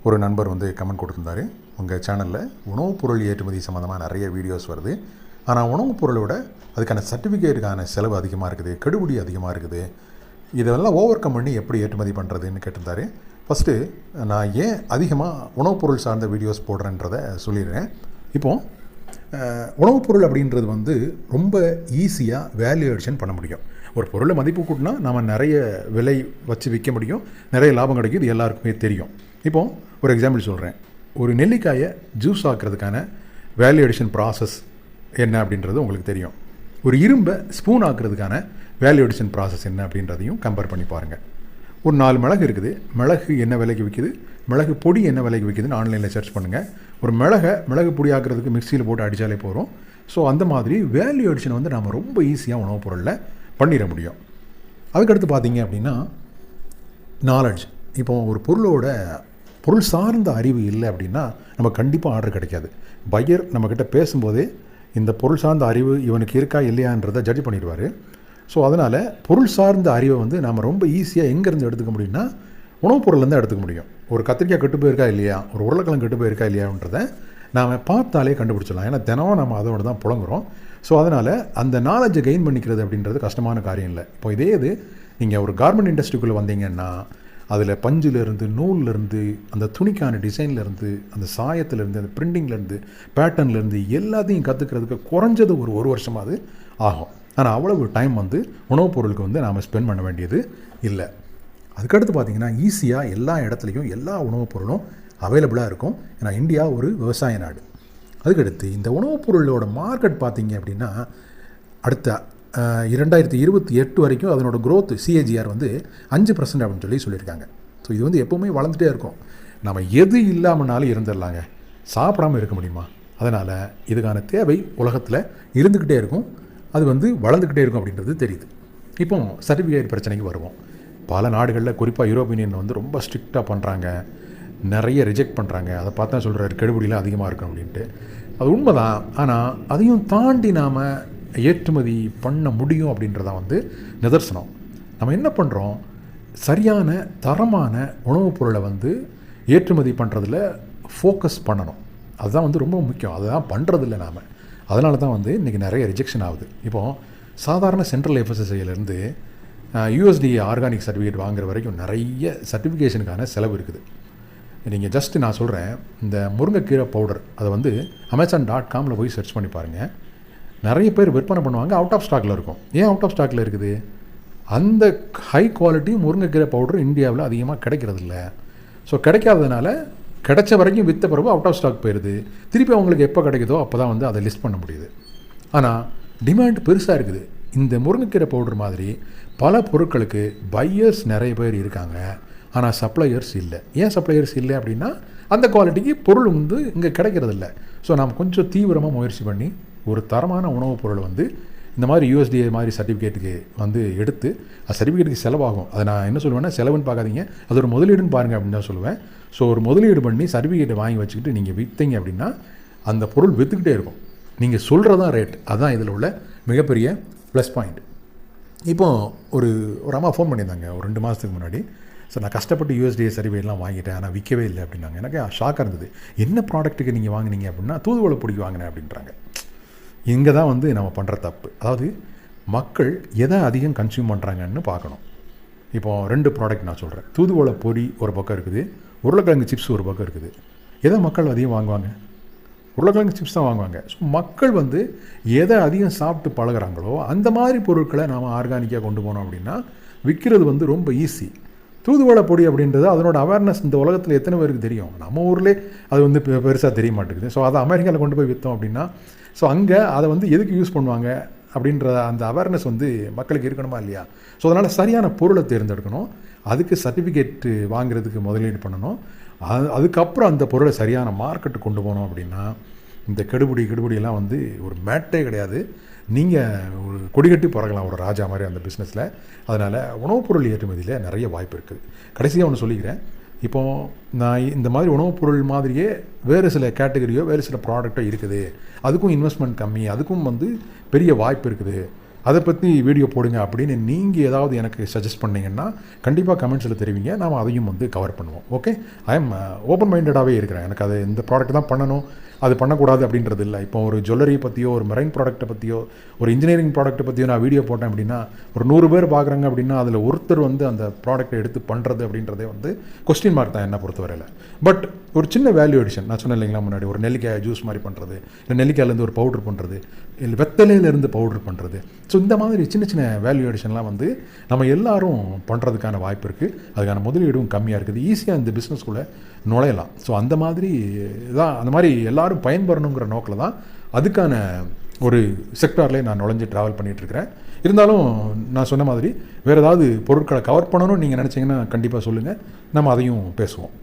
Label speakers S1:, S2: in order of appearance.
S1: ஒரு நண்பர் வந்து கமெண்ட் கொடுத்துருந்தாரு, உங்கள் சேனலில் உணவுப் பொருள் ஏற்றுமதி சம்மந்தமாக நிறைய வீடியோஸ் வருது. ஆனால் உணவுப் பொருளோட அதுக்கான சர்டிஃபிகேட்டுக்கான செலவு அதிகமாக இருக்குது, கெடுபிடி அதிகமாக இருக்குது. இதெல்லாம் ஓவர் கம் பண்ணி எப்படி ஏற்றுமதி பண்ணுறதுன்னு கேட்டிருந்தாரு. ஃபஸ்ட்டு நான் ஏன் அதிகமாக உணவுப் பொருள் சார்ந்த வீடியோஸ் போடுறேன்றதை சொல்லிடுறேன். இப்போது உணவுப் பொருள் அப்படின்றது வந்து ரொம்ப ஈஸியாக வேல்யூ அடிஷன் பண்ண முடியும். ஒரு பொருளை மதிப்பு கூட்டினா நம்ம நிறைய விலை வச்சு விற்க முடியும், நிறைய லாபம் கிடைக்கும். இது எல்லாருக்குமே தெரியும். இப்போது ஒரு எக்ஸாம்பிள் சொல்கிறேன். ஒரு நெல்லிக்காயை ஜூஸ் ஆக்கிறதுக்கான வேல்யூ அடிஷன் ப்ராசஸ் என்ன அப்படின்றது உங்களுக்கு தெரியும். ஒரு இரும்பை ஸ்பூன் ஆக்கிறதுக்கான வேல்யூ அடிஷன் ப்ராசஸ் என்ன அப்படின்றதையும் கம்பேர் பண்ணி பாருங்கள். ஒரு 4 மிளகு இருக்குது. மிளகு என்ன விலைக்கு விற்கிது, மிளகு பொடி என்ன விலைக்கு விற்கிதுன்னு ஆன்லைனில் சர்ச் பண்ணுங்கள். ஒரு மிளகு பொடி ஆக்கிறதுக்கு மிக்சியில் போட்டு அடித்தாலே போகிறோம். ஸோ அந்த மாதிரி வேல்யூ அடிஷன் வந்து நம்ம ரொம்ப ஈஸியாக உணவுப் பொருளில் பண்ணிட முடியும். அதுக்கடுத்து பார்த்தீங்க அப்படின்னா நாலெட்ஜ். இப்போ ஒரு பொருள் சார்ந்த அறிவு இல்லை அப்படின்னா நம்ம கண்டிப்பாக ஆர்டர் கிடைக்காது. பையர் நம்மக்கிட்ட பேசும்போதே இந்த பொருள் சார்ந்த அறிவு இவனுக்கு இருக்கா இல்லையான்றதை ஜட்ஜ் பண்ணிடுவார். ஸோ அதனால் பொருள் சார்ந்த அறிவை வந்து நம்ம ரொம்ப ஈஸியாக எங்கேருந்து எடுத்துக்க முடியும்னா உணவுப் பொருள்லேருந்து எடுத்துக்க முடியும். ஒரு கத்திரிக்காய் கெட்டு போயிருக்கா இல்லையா, ஒரு உருளைக்கிழங்கு கெட்டு போயிருக்கா இல்லையான்றதை நாம் பார்த்தாலே கண்டுபிடிச்சிடலாம். ஏன்னா தினம் நம்ம அதோடு தான் புழங்குறோம். ஸோ அதனால் அந்த நாலேஜை கெயின் பண்ணிக்கிறது அப்படின்றது கஷ்டமான காரியம் இல்லை. இப்போ இதே இது நீங்கள் ஒரு கார்மெண்ட் இண்டஸ்ட்ரிக்குள்ளே வந்தீங்கன்னா அதில் பஞ்சிலேருந்து, நூல்லேருந்து, அந்த துணிக்கான டிசைன்லேருந்து, அந்த சாயத்துலேருந்து, அந்த பிரிண்டிங்லேருந்து, பேட்டர்ன்லேருந்து எல்லாத்தையும் கற்றுக்கிறதுக்கு குறைஞ்சது ஒரு வருஷமாவது ஆகும். ஆனால் அவ்வளவு டைம் வந்து உணவுப் பொருளுக்கு வந்து நாம் ஸ்பெண்ட் பண்ண வேண்டியது இல்லை. அதுக்கடுத்து பார்த்திங்கன்னா ஈஸியாக எல்லா இடத்துலையும் எல்லா உணவுப் பொருளும் அவைலபிளாக இருக்கும். ஏன்னா இந்தியா ஒரு விவசாய நாடு. அதுக்கடுத்து இந்த உணவுப் பொருளோட மார்க்கெட் பார்த்திங்க அப்படின்னா அடுத்த 2028 வரைக்கும் அதனோட க்ரோத் CAGR வந்து 5% அப்படின்னு சொல்லியிருக்காங்க. ஸோ இது வந்து எப்போவுமே வளர்ந்துட்டே இருக்கும். நம்ம எது இல்லாமனாலும் இருந்துடலாங்க, சாப்பிடாமல் இருக்க முடியுமா? அதனால் இதுக்கான தேவை உலகத்தில் இருந்துக்கிட்டே இருக்கும், அது வந்து வளர்ந்துக்கிட்டே இருக்கும் அப்படின்றது தெரியுது. இப்போ சர்டிஃபிகேட் பிரச்சனைக்கு வருவோம். பல நாடுகளில் குறிப்பாக யூரோப்பியன் யூனியன் வந்து ரொம்ப ஸ்ட்ரிக்டாக பண்ணுறாங்க, நிறைய ரிஜெக்ட் பண்ணுறாங்க. அதை பார்த்தா சொல்கிறாரு கெடுபிடிலாம் அதிகமாக இருக்கும் அப்படின்ட்டு. அது உண்மைதான். ஆனால் அதையும் தாண்டி நாம் ஏற்றுமதி பண்ண முடியும் அப்படின்றதான் வந்து நிதர்சனம். நம்ம என்ன பண்ணுறோம், சரியான தரமான உணவுப் பொருளை வந்து ஏற்றுமதி பண்ணுறதுல ஃபோக்கஸ் பண்ணணும். அதுதான் வந்து ரொம்ப முக்கியம். அதுதான் பண்ணுறதில்ல நாம். அதனால தான் வந்து இன்றைக்கி நிறைய ரிஜெக்ஷன் ஆகுது. இப்போது சாதாரண சென்ட்ரல் FSSAIலேருந்து USDA ஆர்கானிக் சர்டிஃபிகேட் வாங்குற வரைக்கும் நிறைய சர்டிஃபிகேஷனுக்கான செலவு இருக்குது. நீங்கள் ஜஸ்ட்டு நான் சொல்கிறேன், இந்த முருங்கைக்கீரை பவுடர் அதை வந்து Amazon.comல போய் சர்ச் பண்ணி பாருங்கள். நிறைய பேர் விற்பனை பண்ணுவாங்க, அவுட் ஆஃப் ஸ்டாக்கில் இருக்கும். ஏன் அவுட் ஆஃப் ஸ்டாக்கில் இருக்குது? அந்த ஹை குவாலிட்டி முருங்கைக்கீரை பவுடர் இந்தியாவில் அதிகமாக கிடைக்கிறதில்ல. ஸோ கிடைக்காததுனால கிடைச்ச வரைக்கும் விற்ற பிறகு அவுட் ஆஃப் ஸ்டாக் போயிடுது. திருப்பி அவங்களுக்கு எப்போ கிடைக்குதோ அப்போ தான் வந்து அதை லிஸ்ட் பண்ண முடியுது. ஆனால் டிமாண்ட் பெருசாக இருக்குது. இந்த முருங்கைக்கீரை பவுடர் மாதிரி பல பொருட்களுக்கு பையர்ஸ் நிறைய பேர் இருக்காங்க, ஆனால் சப்ளையர்ஸ் இல்லை. ஏன் சப்ளையர்ஸ் இல்லை அப்படின்னா அந்த குவாலிட்டிக்கு பொருள் வந்து இங்கே கிடைக்கிறதில்ல. ஸோ நாம் கொஞ்சம் தீவிரமாக முயற்சி பண்ணி ஒரு தரமான உணவுப் பொருள் வந்து இந்த மாதிரி USDA மாதிரி சர்டிஃபிகேட்டுக்கு வந்து எடுத்து, அது சர்டிஃபிகேட்டுக்கு செலவாகும். அதை நான் என்ன சொல்லுவேன்னா, செலவுன்னு பார்க்காதீங்க, அது ஒரு முதலீடுன்னு பாருங்கள் அப்படின்னு தான் சொல்லுவேன். ஸோ ஒரு முதலீடு பண்ணி சர்டிஃபிகேட்டை வாங்கி வச்சுக்கிட்டு நீங்கள் விற்றீங்க அப்படின்னா அந்த பொருள் விற்றுக்கிட்டே இருக்கும். நீங்கள் சொல்கிறதான் ரேட். அதுதான் இதில் உள்ள மிகப்பெரிய ப்ளஸ் பாயிண்ட். இப்போது ஒரு அம்மா ஃபோன் பண்ணியிருந்தாங்க ஒரு 2 மாதத்துக்கு முன்னாடி. ஸோ நான் கஷ்டப்பட்டு USDA சர்டிஃபிகேட்லாம் வாங்கிட்டேன், ஆனால் விற்கவே இல்லை அப்படின்னாங்க. எனக்கு ஷாக்காக இருந்தது. என்ன ப்ராடக்ட்டுக்கு நீங்கள் வாங்கினீங்க அப்படின்னா தூதுவளை பொடிக்கு வாங்கினேன் அப்படின்றாங்க. இங்கே தான் வந்து நம்ம பண்ணுற தப்பு. அதாவது மக்கள் எதை அதிகம் கன்சியூம் பண்ணுறாங்கன்னு பார்க்கணும். இப்போது 2 ப்ராடக்ட் நான் சொல்கிறேன். தூதுவளை பொடி ஒரு பக்கம் இருக்குது, உருளைக்கிழங்கு சிப்ஸ் ஒரு பக்கம் இருக்குது. எதை மக்கள் அதிகம் வாங்குவாங்க? உருளைக்கிழங்கு சிப்ஸ் தான் வாங்குவாங்க. ஸோ மக்கள் வந்து எதை அதிகம் சாப்பிட்டு பழகிறாங்களோ அந்த மாதிரி பொருட்களை நாம் ஆர்கானிக்காக கொண்டு போனோம் அப்படின்னா விற்கிறது வந்து ரொம்ப ஈஸி. தூதுவளை பொடி அப்படின்றது அதனோட அவேர்னஸ் இந்த உலகத்தில் எத்தனை பேருக்கு தெரியும்? நம்ம ஊர்லேயே அது வந்து பெருசாக தெரிய மாட்டேங்குது. ஸோ அதை அமெரிக்காவில் கொண்டு போய் விற்றோம் அப்படின்னா ஸோ அங்கே அதை வந்து எதுக்கு யூஸ் பண்ணுவாங்க அப்படின்ற அந்த அவேர்னஸ் வந்து மக்களுக்கு இருக்கணுமா இல்லையா? ஸோ அதனால் சரியான பொருளை தேர்ந்தெடுக்கணும். அதுக்கு சர்டிஃபிகேட்டு வாங்குறதுக்கு முதலீடு பண்ணணும். அதுக்கப்புறம் அந்த பொருளை சரியான மார்க்கெட்டு கொண்டு போனோம் அப்படின்னா இந்த கெடுபிடியெல்லாம் வந்து ஒரு மேட்டே கிடையாது. நீங்கள் ஒரு கொடிகட்டி பறக்கலாம் ஒரு ராஜா மாதிரி அந்த பிஸ்னஸில். அதனால் உணவுப் பொருள் ஏற்றுமதியில் நிறைய வாய்ப்பு இருக்குது. கடைசியாக ஒன்று சொல்லிக்கிறேன். இப்போது நான் இந்த மாதிரி உணவுப் பொருள் மாதிரியே வேறு சில கேட்டகரியோ வேறு சில ப்ராடக்டோ இருக்குது, அதுக்கும் இன்வெஸ்ட்மெண்ட் கம்மி, அதுக்கும் வந்து பெரிய வாய்ப்பு இருக்குது அதை பற்றி வீடியோ போடுங்க அப்படின்னு நீங்கள் ஏதாவது எனக்கு சஜஸ்ட் பண்ணிங்கன்னா கண்டிப்பாக கமெண்ட்ஸில் தெரிவிங்க, நாம் அதையும் வந்து கவர் பண்ணுவோம். ஓகே, ஐ எம் ஓப்பன் மைண்டடாகவே இருக்கிறேன். எனக்கு அது இந்த ப்ராடக்ட் தான் பண்ணணும், அது பண்ணக்கூடாது அப்படின்றது இல்லை. இப்போ ஒரு ஜுவல்லரி பற்றியோ, ஒரு மெரைன் ப்ராடக்ட்டை பற்றியோ, ஒரு இன்ஜினியரிங் ப்ராடக்ட்டை பற்றியோ நான் வீடியோ போட்டேன் அப்படின்னா, ஒரு 100 பேர் பார்க்குறாங்க அப்படின்னா அதில் ஒருத்தர் வந்து அந்த ப்ராடக்ட்டை எடுத்து பண்ணுறது அப்படின்றதே வந்து கொஸ்டின் மார்க் தான் என்னை பொறுத்தவரையில். பட் ஒரு சின்ன வேல்யூ எடிஷன், நான் சொன்னேன் இல்லைங்களா முன்னாடி, ஒரு நெல்லிக்காய் ஜூஸ் மாதிரி பண்ணுறது, இல்லை நெல்லிக்காயிலேருந்து ஒரு பவுட்ரு பண்ணுறது, இல்லை வெத்தலையிலேருந்து பவுட்ரு பண்ணுறது. ஸோ இந்த மாதிரி சின்ன சின்ன வேல்யூ எடிஷன்லாம் வந்து நம்ம எல்லாரும் பண்ணுறதுக்கான வாய்ப்பு இருக்குது. அதுக்கான முதலீடும் கம்மியாக இருக்குது, ஈஸியாக இந்த பிஸ்னஸ்குள்ளே நுழையலாம். ஸோ அந்த மாதிரி தான், அந்த மாதிரி எல்லோரும் பயன்பெறணுங்கிற நோக்கில் தான் அதுக்கான ஒரு செக்டார்லேயே நான் நுழைஞ்சு ட்ராவல் பண்ணிகிட்ருக்கிறேன். இருந்தாலும் நான் சொன்ன மாதிரி வேறு ஏதாவது பொருட்களை கவர் பண்ணணும்னு நீங்கள் நினச்சிங்கன்னா கண்டிப்பாக சொல்லுங்கள், நம்ம அதையும் பேசுவோம்.